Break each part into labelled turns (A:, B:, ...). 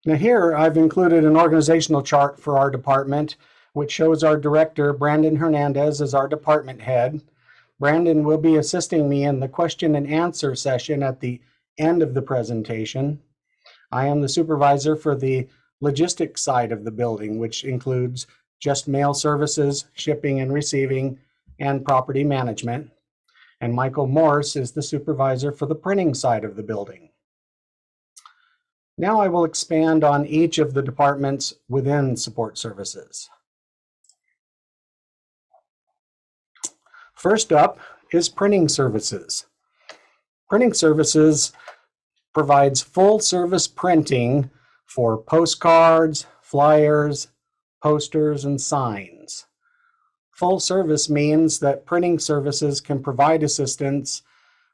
A: Now here I've included an organizational chart for our department, which shows our director, Brandon Hernandez, as our department head. Brandon will be assisting me in the question and answer session at the end of the presentation. I am the supervisor for the logistics side of the building, which includes just mail services, shipping and receiving, and property management. And Michael Morse is the supervisor for the printing side of the building. Now I will expand on each of the departments within support services. First up is printing services. Printing services provides full service printing for postcards, flyers, posters, and signs. Full service means that printing services can provide assistance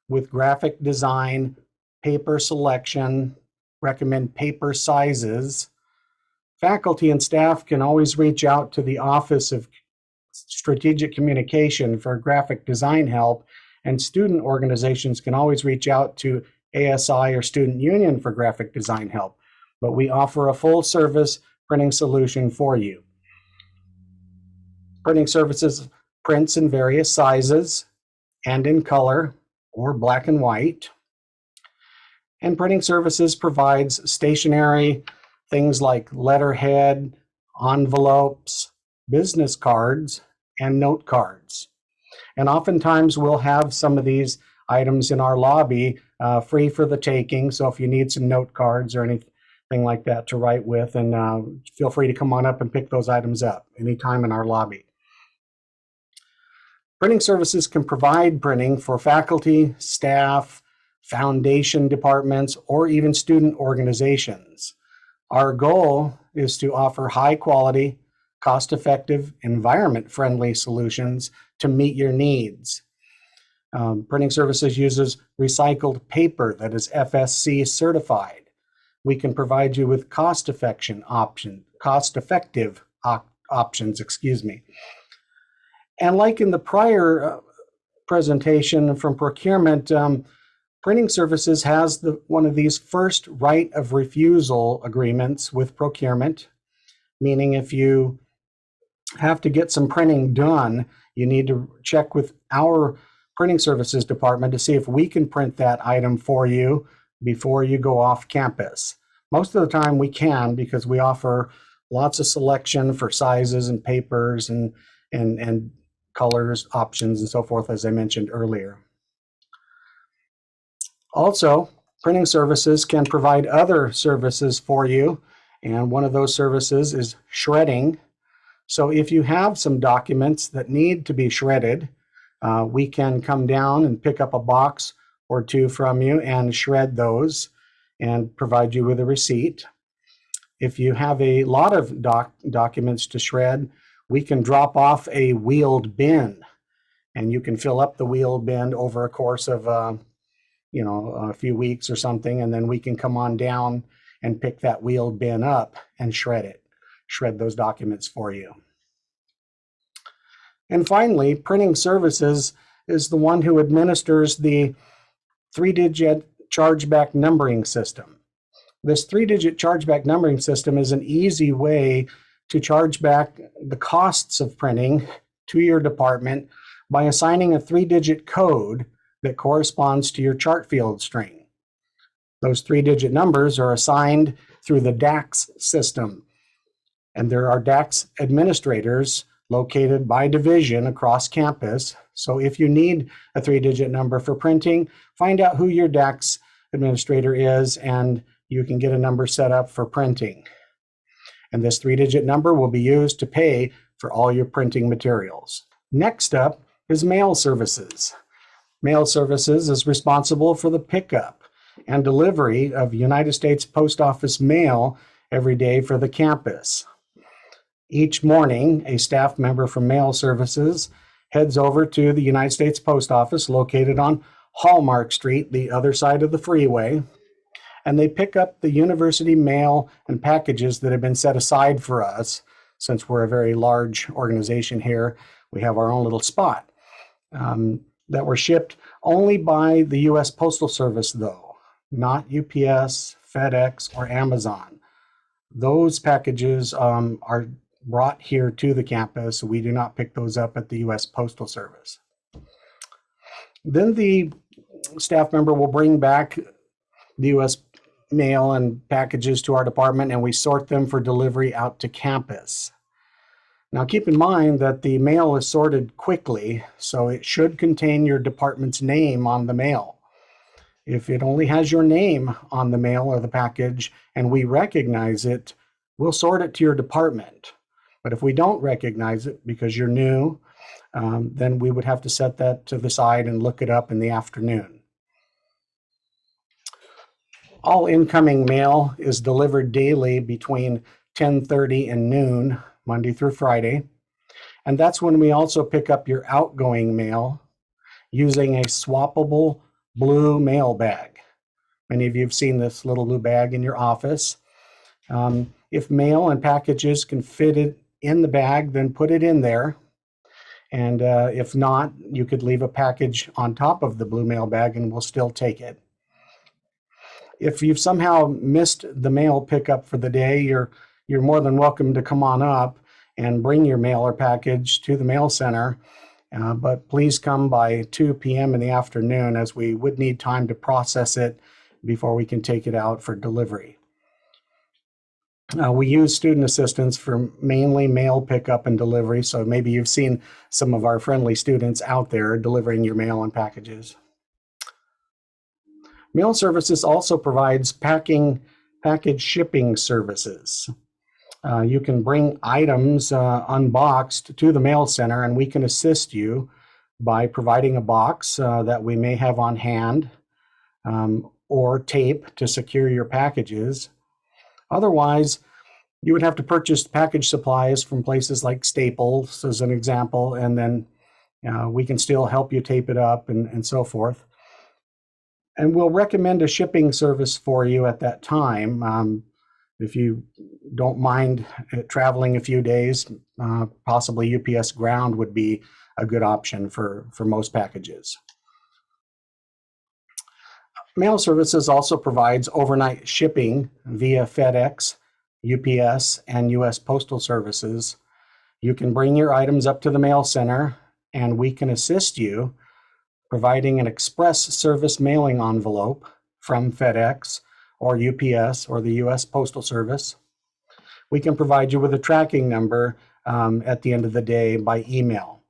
A: with graphic design, paper selection, recommend paper sizes. Faculty and staff can always reach out to the Office of Strategic Communication for graphic design help, and student organizations can always reach out to ASI or Student Union for graphic design help. But we offer a full service printing solution for you. Printing services prints in various sizes and in color or black and white. And printing services provides stationery, things like letterhead, envelopes, business cards, and note cards. And oftentimes we'll have some of these items in our lobby free for the taking. So if you need some note cards or anything like that to write with, and feel free to come on up and pick those items up anytime in our lobby. Printing services can provide printing for faculty, staff, foundation departments, or even student organizations. Our goal is to offer high quality, cost-effective, environment-friendly solutions to meet your needs. Printing services uses recycled paper that is FSC certified. We can provide you with cost-effective options, And like in the prior presentation from procurement, printing services has one of these first right of refusal agreements with procurement, meaning if you have to get some printing done, you need to check with our printing services department to see if we can print that item for you before you go off campus. Most of the time we can, because we offer lots of selection for sizes and papers and colors, options, and so forth, as I mentioned earlier. Also, printing services can provide other services for you, and one of those services is shredding. So if you have some documents that need to be shredded, we can come down and pick up a box or two from you and shred those and provide you with a receipt. If you have a lot of documents to shred, we can drop off a wheeled bin, and you can fill up the wheeled bin over a course of a few weeks or something, and then we can come on down and pick that wheeled bin up and shred those documents for you. And finally, printing services is the one who administers the 3-digit chargeback numbering system. This 3-digit chargeback numbering system is an easy way to charge back the costs of printing to your department by assigning a 3-digit code that corresponds to your chart field string. Those 3-digit numbers are assigned through the DAX system, and there are DAX administrators located by division across campus. So if you need a 3-digit number for printing, find out who your DAX administrator is, and you can get a number set up for printing. And this 3-digit number will be used to pay for all your printing materials. Next up is mail services. Mail services is responsible for the pickup and delivery of United States Post Office mail every day for the campus. Each morning, a staff member from Mail Services heads over to the United States Post Office located on Hallmark Street, the other side of the freeway, and they pick up the university mail and packages that have been set aside for us. Since we're a very large organization here, we have our own little spot that were shipped only by the U.S. Postal Service, though, not UPS, FedEx, or Amazon. those packages are brought here to the campus. We do not pick those up at the U.S. Postal Service. Then the staff member will bring back the U.S. mail and packages to our department, and we sort them for delivery out to campus. Now keep in mind that the mail is sorted quickly, so it should contain your department's name on the mail. If it only has your name on the mail or the package and we recognize it, we'll sort it to your department. But if we don't recognize it because you're new, then we would have to set that to the side and look it up in the afternoon. All incoming mail is delivered daily between 10:30 and noon, Monday through Friday. And that's when we also pick up your outgoing mail using a swappable blue mail bag. Many of you have seen this little blue bag in your office. If mail and packages can fit it in the bag, then put it in there. And if not, you could leave a package on top of the blue mail bag and we'll still take it. If you've somehow missed the mail pickup for the day, you're more than welcome to come on up and bring your mail or package to the mail center. But please come by 2 p.m. in the afternoon, as we would need time to process it before we can take it out for delivery. We use student assistants for mainly mail pickup and delivery, so maybe you've seen some of our friendly students out there delivering your mail and packages. Mail Services also provides package shipping services. You can bring items unboxed to the mail center, and we can assist you by providing a box that we may have on hand or tape to secure your packages. Otherwise, you would have to purchase package supplies from places like Staples, as an example, and then we can still help you tape it up and so forth. And we'll recommend a shipping service for you at that time. If you don't mind traveling a few days, possibly UPS Ground would be a good option for most packages. Mail Services also provides overnight shipping via FedEx, UPS, and US Postal Services. You can bring your items up to the mail center, and we can assist you providing an express service mailing envelope from FedEx or UPS or the US Postal Service. We can provide you with a tracking number at the end of the day by email.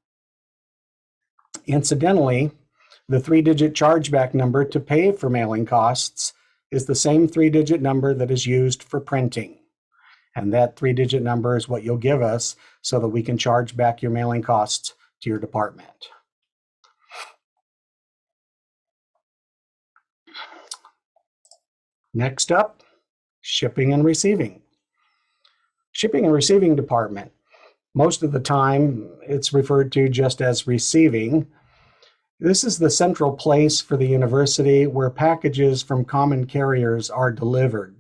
A: Incidentally, the 3-digit chargeback number to pay for mailing costs is the same 3-digit number that is used for printing. And that 3-digit number is what you'll give us so that we can charge back your mailing costs to your department. Next up, shipping and receiving. Shipping and receiving department. Most of the time, it's referred to just as receiving. This is the central place for the university where packages from common carriers are delivered.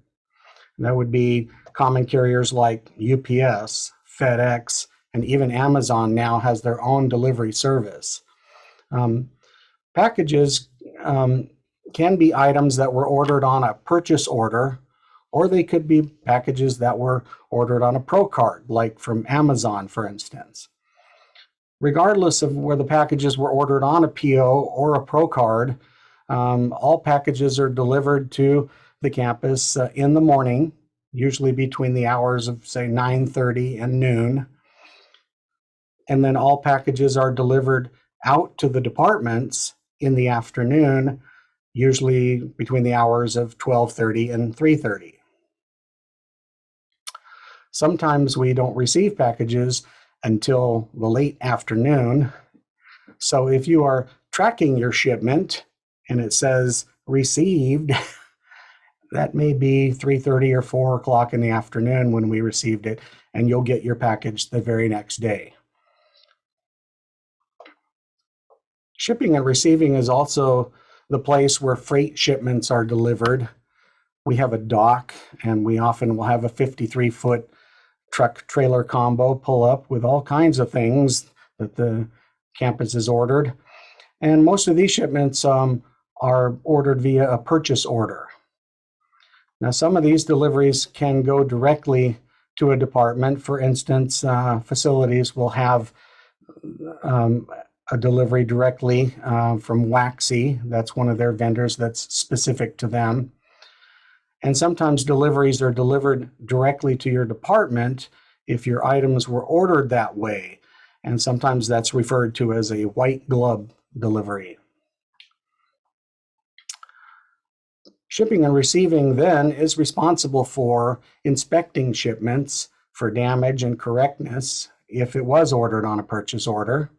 A: And that would be common carriers like UPS, FedEx, and even Amazon now has their own delivery service. Packages can be items that were ordered on a purchase order, or they could be packages that were ordered on a Pro card, like from Amazon, for instance. Regardless of where the packages were ordered on a PO or a Pro card, all packages are delivered to the campus in the morning, usually between the hours of, say, 9:30 and noon. And then all packages are delivered out to the departments in the afternoon, usually between the hours of 12:30 and 3:30. Sometimes we don't receive packages until the late afternoon. So if you are tracking your shipment and it says received, that may be 3:30 or 4 o'clock in the afternoon when we received it, and you'll get your package the very next day. Shipping and receiving is also the place where freight shipments are delivered. We have a dock, and we often will have a 53-foot truck trailer combo pull up with all kinds of things that the campus has ordered. And most of these shipments are ordered via a purchase order. Now, some of these deliveries can go directly to a department. For instance, facilities will have a delivery directly from Waxy. That's one of their vendors that's specific to them. And sometimes deliveries are delivered directly to your department if your items were ordered that way. And sometimes that's referred to as a white glove delivery. Shipping and receiving then is responsible for inspecting shipments for damage and correctness if it was ordered on a purchase order.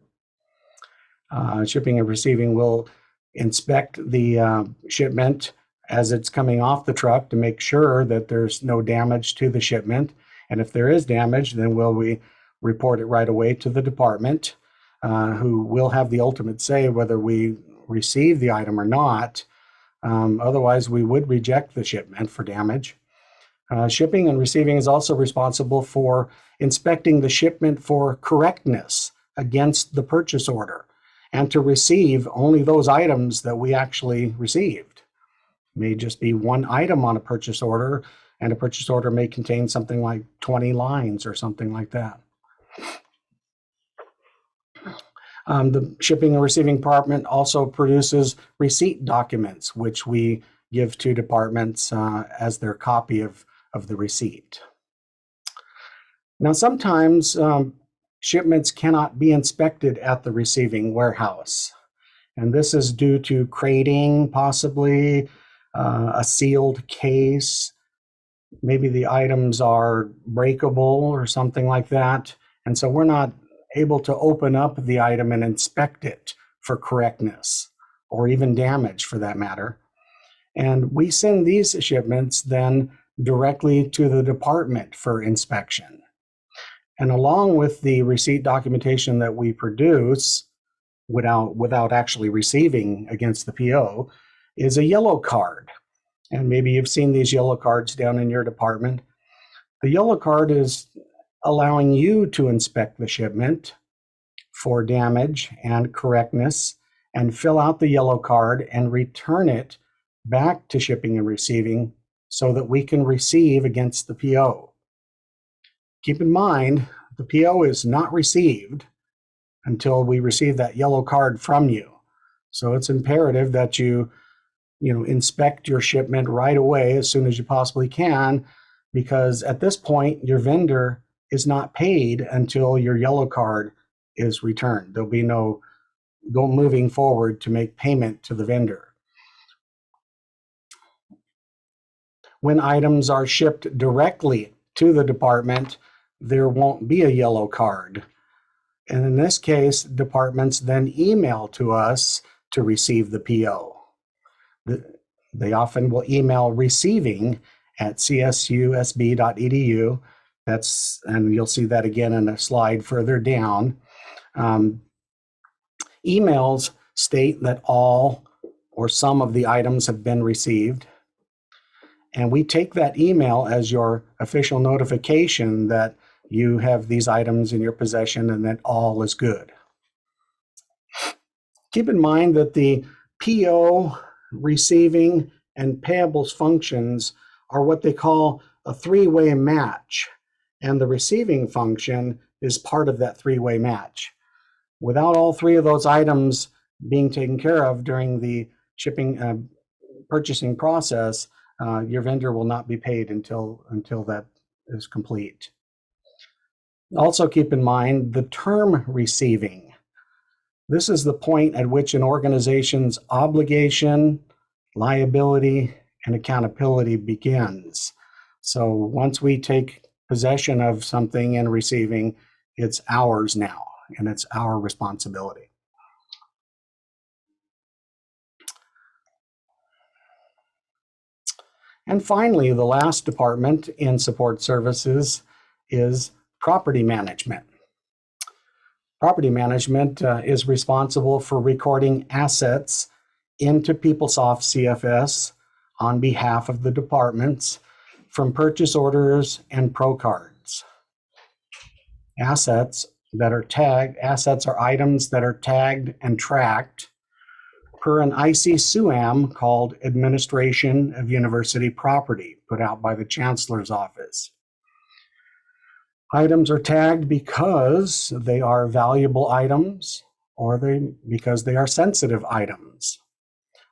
A: Shipping and receiving will inspect the shipment as it's coming off the truck to make sure that there's no damage to the shipment. And if there is damage, then we report it right away to the department, who will have the ultimate say whether we receive the item or not. Otherwise, we would reject the shipment for damage. Shipping and receiving is also responsible for inspecting the shipment for correctness against the purchase order and to receive only those items that we actually received. It may just be one item on a purchase order, and a purchase order may contain something like 20 lines or something like that. The shipping and receiving department also produces receipt documents, which we give to departments as their copy of the receipt. Now, sometimes shipments cannot be inspected at the receiving warehouse, and this is due to crating, possibly a sealed case. Maybe the items are breakable or something like that, and so we're not able to open up the item and inspect it for correctness or even damage for that matter. And we send these shipments then directly to the department for inspection. And along with the receipt documentation that we produce without actually receiving against the PO is a yellow card. And maybe you've seen these yellow cards down in your department. The yellow card is allowing you to inspect the shipment for damage and correctness and fill out the yellow card and return it back to shipping and receiving so that we can receive against the PO. Keep in mind, the PO is not received until we receive that yellow card from you. So it's imperative that you inspect your shipment right away as soon as you possibly can, because at this point, your vendor is not paid until your yellow card is returned. There'll be no moving forward to make payment to the vendor. When items are shipped directly to the department, there won't be a yellow card. And in this case, departments then email to us to receive the PO. They often will email receiving at csusb.edu. And you'll see that again in a slide further down. Emails state that all or some of the items have been received. And we take that email as your official notification that you have these items in your possession and that all is good. Keep in mind that the PO, receiving, and payables functions are what they call a three-way match. And the receiving function is part of that three-way match. Without all three of those items being taken care of during the shipping purchasing process, your vendor will not be paid until that is complete. Also keep in mind the term receiving. This is the point at which an organization's obligation, liability, and accountability begins. So once we take possession of something and receiving, it's ours now, and it's our responsibility. And finally, the last department in support services is property management. Property management is responsible for recording assets into PeopleSoft CFS on behalf of the departments from purchase orders and pro cards. Assets are items that are tagged and tracked. per an ICSUAM called Administration of University Property, put out by the Chancellor's Office. Items are tagged because they are valuable items or because they are sensitive items.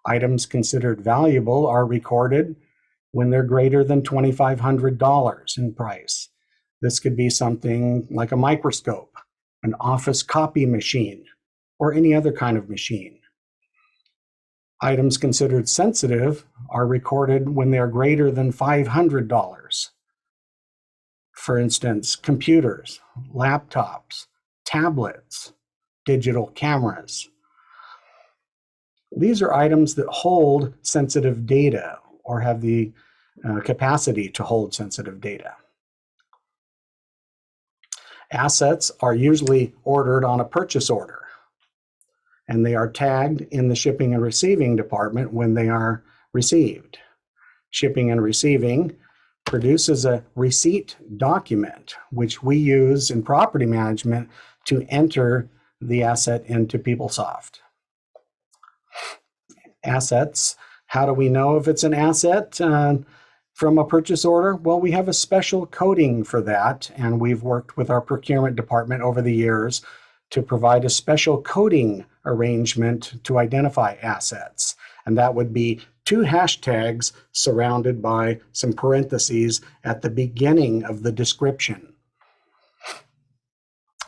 A: Items considered valuable are recorded when they're greater than $2,500 in price. This could be something like a microscope, an office copy machine, or any other kind of machine. Items considered sensitive are recorded when they are greater than $500. For instance, computers, laptops, tablets, digital cameras. These are items that hold sensitive data or have the capacity to hold sensitive data. Assets are usually ordered on a purchase order, and they are tagged in the shipping and receiving department when they are received. Shipping and receiving produces a receipt document, which we use in property management to enter the asset into PeopleSoft. Assets, how do we know if it's an asset from a purchase order? Well, we have a special coding for that, and we've worked with our procurement department over the years to provide a special coding arrangement to identify assets. And that would be 2 hashtags surrounded by some parentheses at the beginning of the description.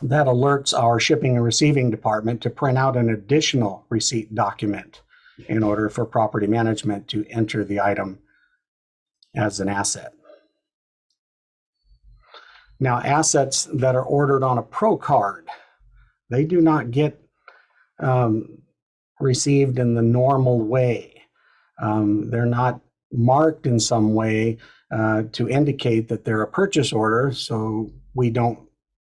A: That alerts our shipping and receiving department to print out an additional receipt document in order for property management to enter the item as an asset. Now, assets that are ordered on a Pro card, they do not get received in the normal way. They're not marked in some way to indicate that they're a purchase order, so we don't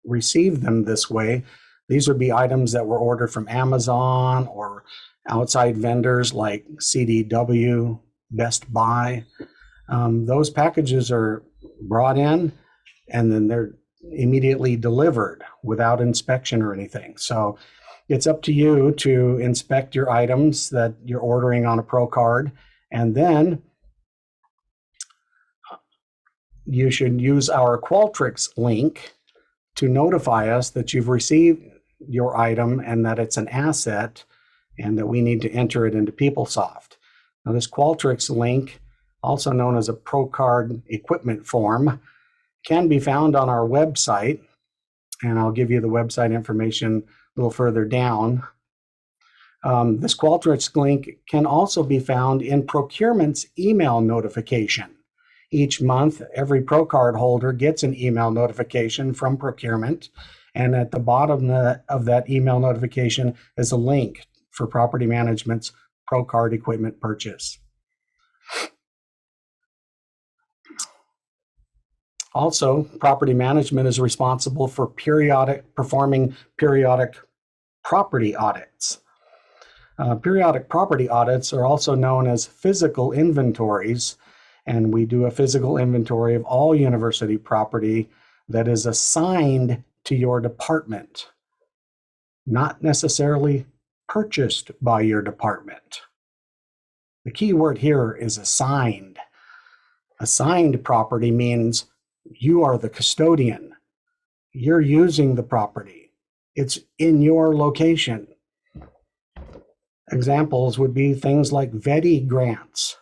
A: receive them this way. These would be items that were ordered from Amazon or outside vendors like CDW, Best Buy. Those packages are brought in and then they're immediately delivered without inspection or anything. So it's up to you to inspect your items that you're ordering on a Pro card, and then you should use our Qualtrics link to notify us that you've received your item and that it's an asset and that we need to enter it into PeopleSoft. Now, this Qualtrics link, also known as a Pro card equipment form, can be found on our website, and I'll give you the website information a little further down. This Qualtrics link can also be found in Procurement's email notification. Each month, every Pro card holder gets an email notification from Procurement, and at the bottom of that email notification is a link for property management's Pro card equipment purchase. Also, property management is responsible for performing periodic property audits. Periodic property audits are also known as physical inventories, and we do a physical inventory of all university property that is assigned to your department, not necessarily purchased by your department. The key word here is assigned. Assigned property means you are the custodian. You're using the property. It's in your location. Examples would be things like VETI grants,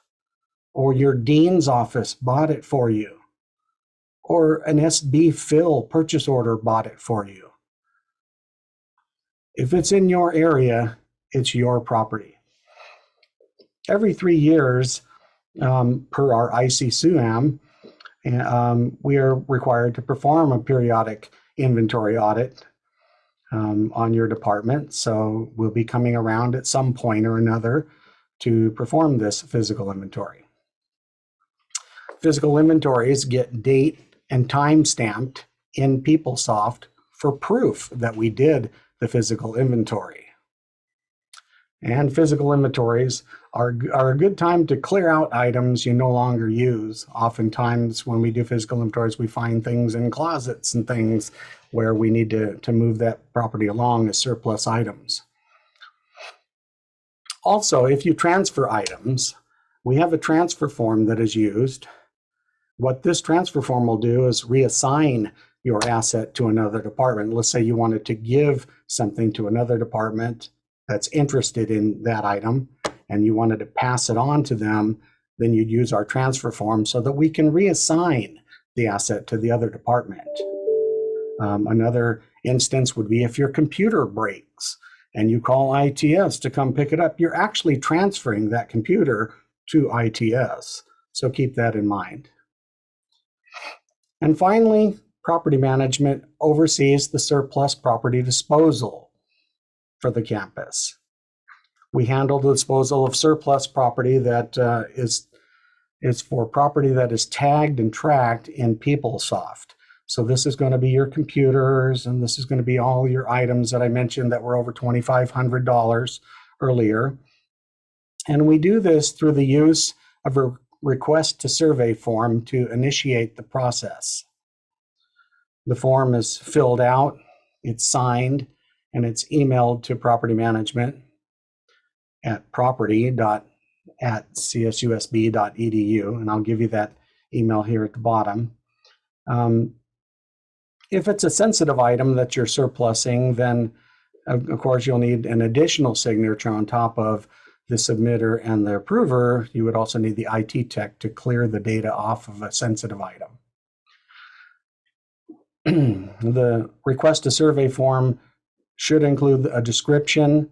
A: or your dean's office bought it for you, or an SB Phil purchase order bought it for you. If it's in your area, it's your property. Every 3 years, per our ICSUAM, we are required to perform a periodic inventory audit on your department. So we'll be coming around at some point or another to perform this physical inventory. Physical inventories get date and time stamped in PeopleSoft for proof that we did the physical inventory. And physical inventories are a good time to clear out items you no longer use. Oftentimes when we do physical inventories, we find things in closets and things where we need to move that property along as surplus items. Also, if you transfer items, we have a transfer form that is used. What this transfer form will do is reassign your asset to another department. Let's say you wanted to give something to another department that's interested in that item, and you wanted to pass it on to them, then you'd use our transfer form so that we can reassign the asset to the other department. Another instance would be if your computer breaks and you call ITS to come pick it up, you're actually transferring that computer to ITS. So keep that in mind. And finally, property management oversees the surplus property disposal for the campus. We handle the disposal of surplus property that is for property that is tagged and tracked in PeopleSoft. So this is going to be your computers, and this is going to be all your items that I mentioned that were over $2,500 earlier. And we do this through the use of a request to survey form to initiate the process. The form is filled out, it's signed, and it's emailed to property management at property.csusb.edu, and I'll give you that email here at the bottom. If it's a sensitive item that you're surplusing, then of course you'll need an additional signature on top of the submitter and the approver. You would also need the IT tech to clear the data off of a sensitive item. The request to survey form should include a description,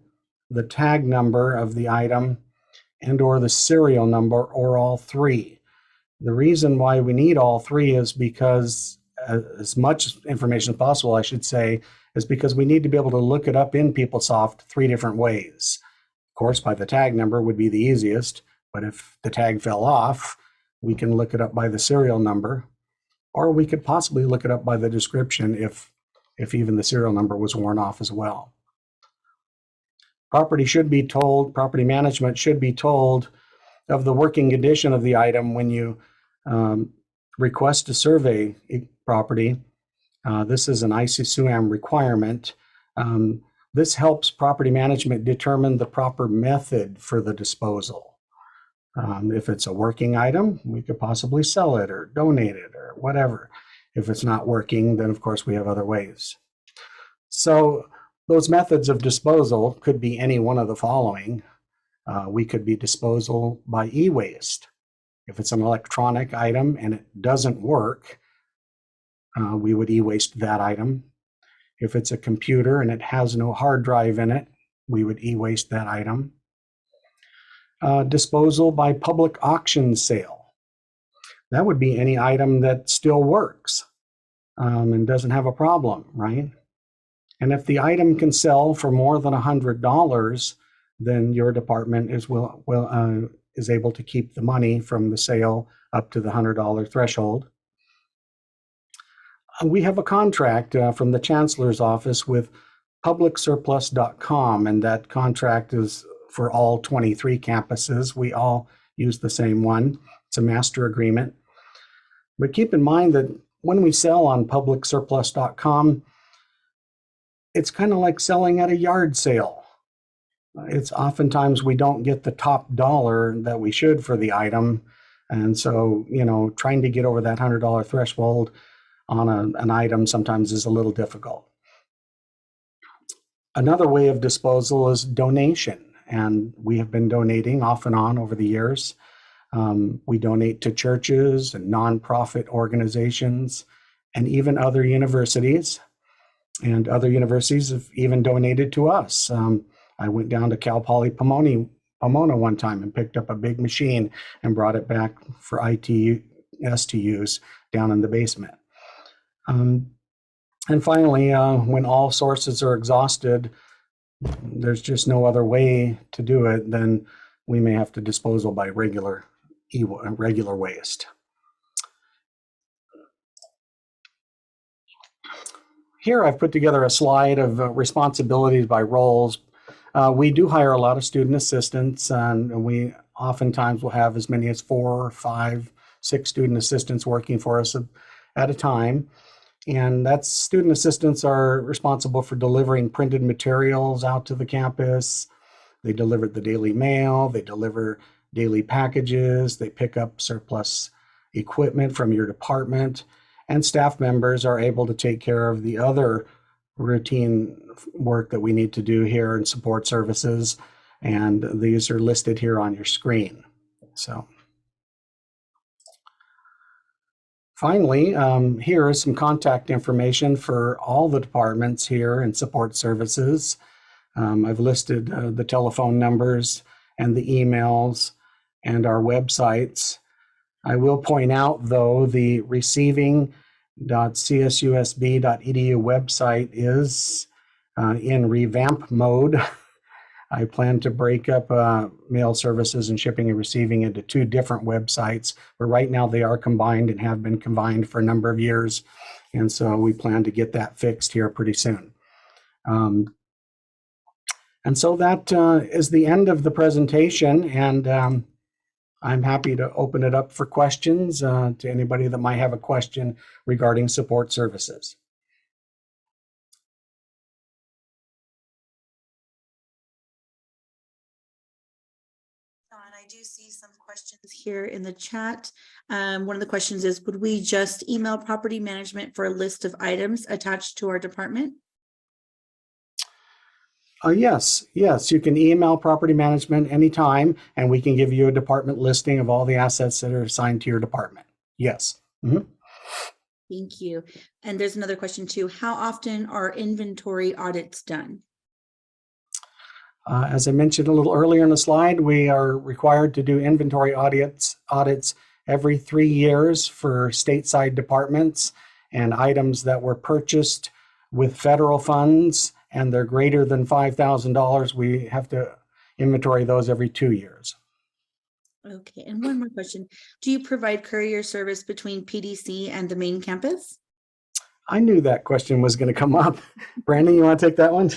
A: the tag number of the item, and or the serial number, or all three. The reason why we need all three is because as much information as possible, I should say, is because we need to be able to look it up in PeopleSoft 3 different ways. Of course, by the tag number would be the easiest, but if the tag fell off, we can look it up by the serial number, or we could possibly look it up by the description if even the serial number was worn off as well. Property management should be told of the working condition of the item when you request a survey property. This is an ICSUAM requirement. This helps property management determine the proper method for the disposal. If it's a working item, we could possibly sell it or donate it or whatever. If it's not working, then of course we have other ways. So those methods of disposal could be any one of the following. We could be disposal by e-waste. If it's an electronic item and it doesn't work, we would e-waste that item. If it's a computer and it has no hard drive in it, we would e-waste that item. Disposal by public auction sale. That would be any item that still works and doesn't have a problem, right? And if the item can sell for more than $100, then your department is able to keep the money from the sale up to the $100 threshold. We have a contract from the Chancellor's Office with publicsurplus.com, and that contract is for all 23 campuses. We all use the same one. It's a master agreement. But keep in mind that when we sell on publicsurplus.com, it's kind of like selling at a yard sale. It's oftentimes we don't get the top dollar that we should for the item. And so, trying to get over that $100 threshold on an item sometimes is a little difficult. Another way of disposal is donation. And we have been donating off and on over the years. We donate to churches and nonprofit organizations and even other universities. And other universities have even donated to us. I went down to Cal Poly Pomona one time and picked up a big machine and brought it back for ITS to use down in the basement. And finally, when all sources are exhausted, there's just no other way to do it, then we may have to disposal by regular waste. Here I've put together a slide of responsibilities by roles. We do hire a lot of student assistants, and we oftentimes will have as many as 4, 5, 6 student assistants working for us at a time. And that's student assistants are responsible for delivering printed materials out to the campus. They deliver the daily mail, they deliver daily packages, they pick up surplus equipment from your department, and staff members are able to take care of the other routine work that we need to do here in support services. And these are listed here on your screen. So finally, here is some contact information for all the departments here in support services. I've listed the telephone numbers and the emails and our websites. I will point out, though, the receiving.csusb.edu website is in revamp mode. I plan to break up mail services and shipping and receiving into two different websites, but right now they are combined and have been combined for a number of years. And so we plan to get that fixed here pretty soon. And so that is the end of the presentation, and I'm happy to open it up for questions to anybody that might have a question regarding support services.
B: I do see some questions here in the chat. One of the questions is, would we just email property management for a list of items attached to our department?
A: Yes, you can email property management anytime, and we can give you a department listing of all the assets that are assigned to your department. Yes. Mm-hmm.
B: Thank you. And there's another question too. How often are inventory audits done?
A: As I mentioned a little earlier in the slide, we are required to do inventory audits every 3 years for stateside departments and items that were purchased with federal funds and they're greater than $5,000. We have to inventory those every 2 years.
B: Okay, and one more question. Do you provide courier service between PDC and the main campus?
A: I knew that question was going to come up. Brandon, you want to take that one?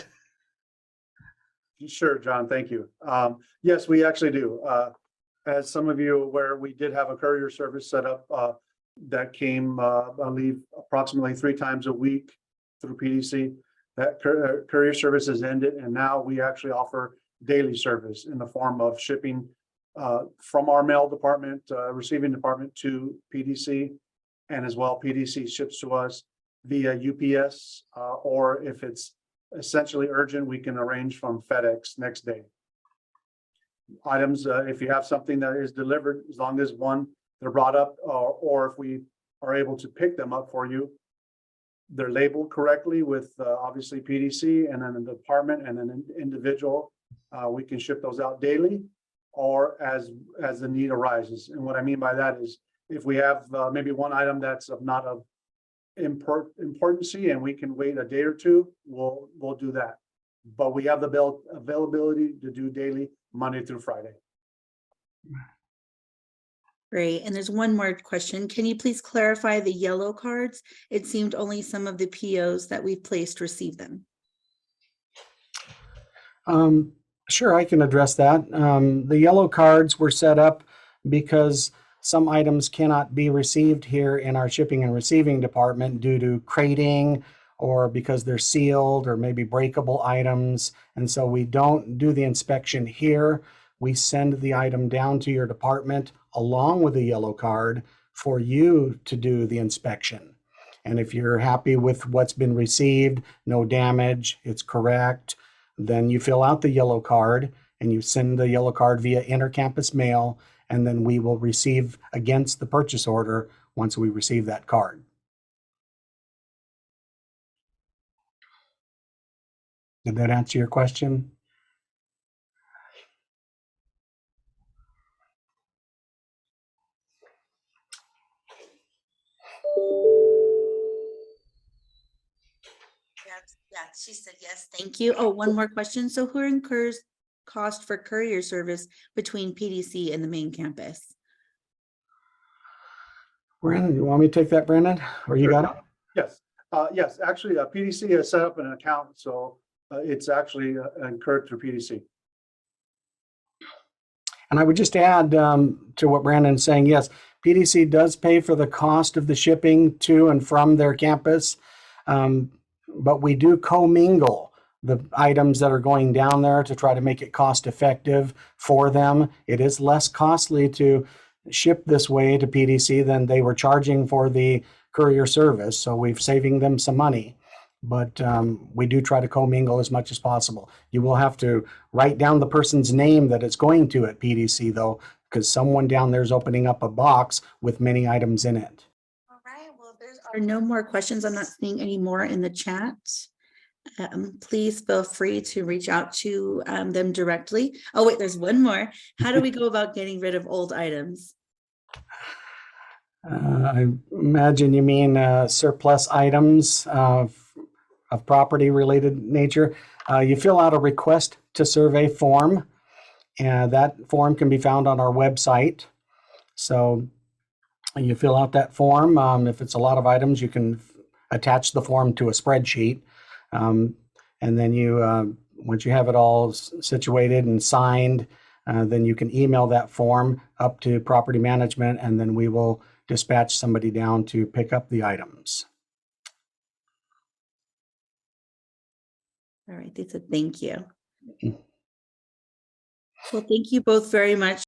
C: Sure, John, thank you. Yes, we actually do. As some of you are aware, we did have a courier service set up that came, I believe, approximately 3 times a week through PDC. That courier service has ended, and now we actually offer daily service in the form of shipping from our mail department, receiving department to PDC, and as well PDC ships to us via UPS, or if it's essentially urgent, we can arrange from FedEx next day. Items, if you have something that is delivered, as long as one, they're brought up, or if we are able to pick them up for you, they're labeled correctly with obviously PDC and then the department and then an individual. We can ship those out daily or as the need arises. And what I mean by that is if we have maybe one item that's of not of importancy and we can wait a day or two, we'll do that. But we have the availability to do daily Monday through Friday.
B: Great. And there's one more question. Can you please clarify the yellow cards? It seemed only some of the POs that we've placed received them.
A: Sure, I can address that. The yellow cards were set up because some items cannot be received here in our shipping and receiving department due to crating or because they're sealed or maybe breakable items. And so we don't do the inspection here. We send the item down to your department along with a yellow card for you to do the inspection. And if you're happy with what's been received, no damage, it's correct, then you fill out the yellow card and you send the yellow card via intercampus mail, and then we will receive against the purchase order once we receive that card. Did that answer your question?
B: Yeah, she said yes. Thank you. Oh, one more question. So who incurs cost for courier service between PDC and the main campus?
A: Brandon, you want me to take that, Brandon? Or you got it?
C: Yes. Yes, actually, PDC has set up an account, so it's actually incurred through PDC.
A: And I would just add to what Brandon's saying, yes, PDC does pay for the cost of the shipping to and from their campus, but we do commingle the items that are going down there to try to make it cost effective for them. It is less costly to ship this way to PDC than they were charging for the courier service. So we're saving them some money. But we do try to commingle as much as possible. You will have to write down the person's name that it's going to at PDC, though, because someone down there is opening up a box with many items in it.
B: All right, well, if there are no more questions, I'm not seeing any more in the chat. Please feel free to reach out to them directly. Oh, wait, there's one more. How do we go about getting rid of old items?
A: I imagine you mean surplus items of property related nature. You fill out a request to survey form, and that form can be found on our website. So you fill out that form. If it's a lot of items, you can attach the form to a spreadsheet. And then you, once you have it all situated and signed, then you can email that form up to property management, and then we will dispatch somebody down to pick up the items.
B: All right, they said thank you. Well, thank you both very much